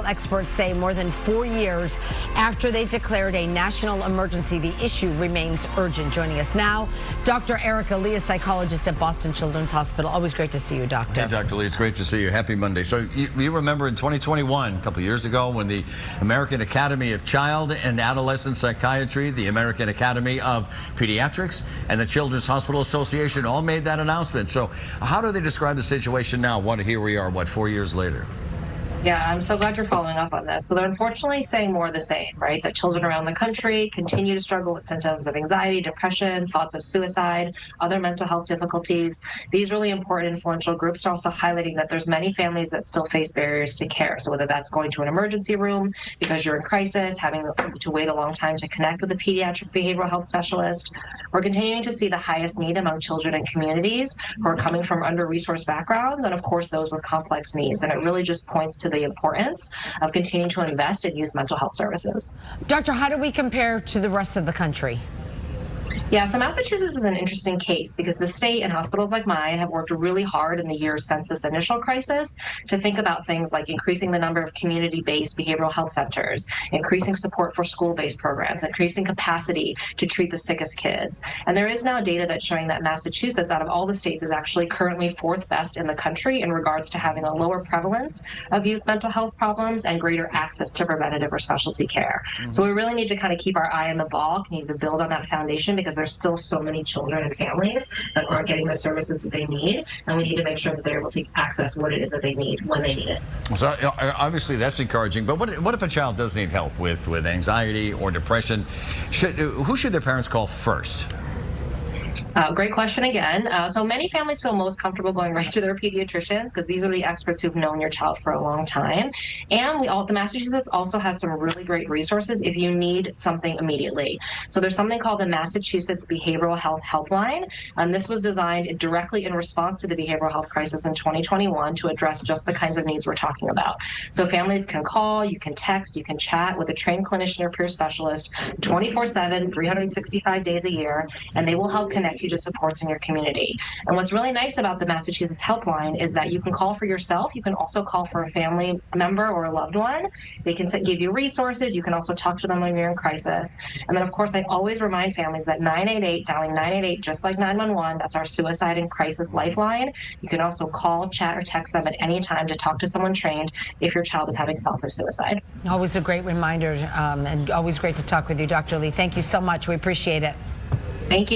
Experts say more than 4 years after they declared a national emergency, the issue remains urgent. Joining us now, Dr. Erica Lee, a psychologist at Boston Children's Hospital. Always great to see you, Doctor. Hey, Dr. Lee, it's great to see you. Happy Monday. So you remember in 2021, a couple of years ago, when the American Academy of Child and Adolescent Psychiatry, the American Academy of Pediatrics, and the Children's Hospital Association all made that announcement. So how do they describe the situation now? Here we are, 4 years later? Yeah, I'm so glad you're following up on this. So they're unfortunately saying more of the same, right? That children around the country continue to struggle with symptoms of anxiety, depression, thoughts of suicide, other mental health difficulties. These really important influential groups are also highlighting that there's many families that still face barriers to care. So whether that's going to an emergency room because you're in crisis, having to wait a long time to connect with a pediatric behavioral health specialist, we're continuing to see the highest need among children and communities who are coming from under-resourced backgrounds, and of course those with complex needs. And it really just points to the importance of continuing to invest in youth mental health services. Doctor, how do we compare to the rest of the country? Yeah, so Massachusetts is an interesting case because the state and hospitals like mine have worked really hard in the years since this initial crisis to think about things like increasing the number of community-based behavioral health centers, increasing support for school-based programs, increasing capacity to treat the sickest kids. And there is now data that's showing that Massachusetts, out of all the states, is actually currently 4th best in the country in regards to having a lower prevalence of youth mental health problems and greater access to preventative or specialty care. So we really need to kind of keep our eye on the ball, need to build on that foundation, because there's still so many children and families that aren't getting the services that they need, and we need to make sure that they're able to access what it is that they need when they need it. So obviously that's encouraging, but what if a child does need help with anxiety or depression? Who should their parents call first? Great question again. So many families feel most comfortable going right to their pediatricians because these are the experts who've known your child for a long time. And the Massachusetts also has some really great resources if you need something immediately. So there's something called the Massachusetts Behavioral Health Helpline. And this was designed directly in response to the behavioral health crisis in 2021 to address just the kinds of needs we're talking about. So families can call, you can text, you can chat with a trained clinician or peer specialist 24/7, 365 days a year, and they will help connect you to supports in your community. And what's really nice about the Massachusetts helpline is that you can call for yourself. You can also call for a family member or a loved one. They can give you resources. You can also talk to them when you're in crisis. And then, of course, I always remind families that 988, dialing 988, just like 911, that's our suicide and crisis lifeline. You can also call, chat, or text them at any time to talk to someone trained if your child is having thoughts of suicide. Always a great reminder, and always great to talk with you, Dr. Lee. Thank you so much. We appreciate it. Thank you.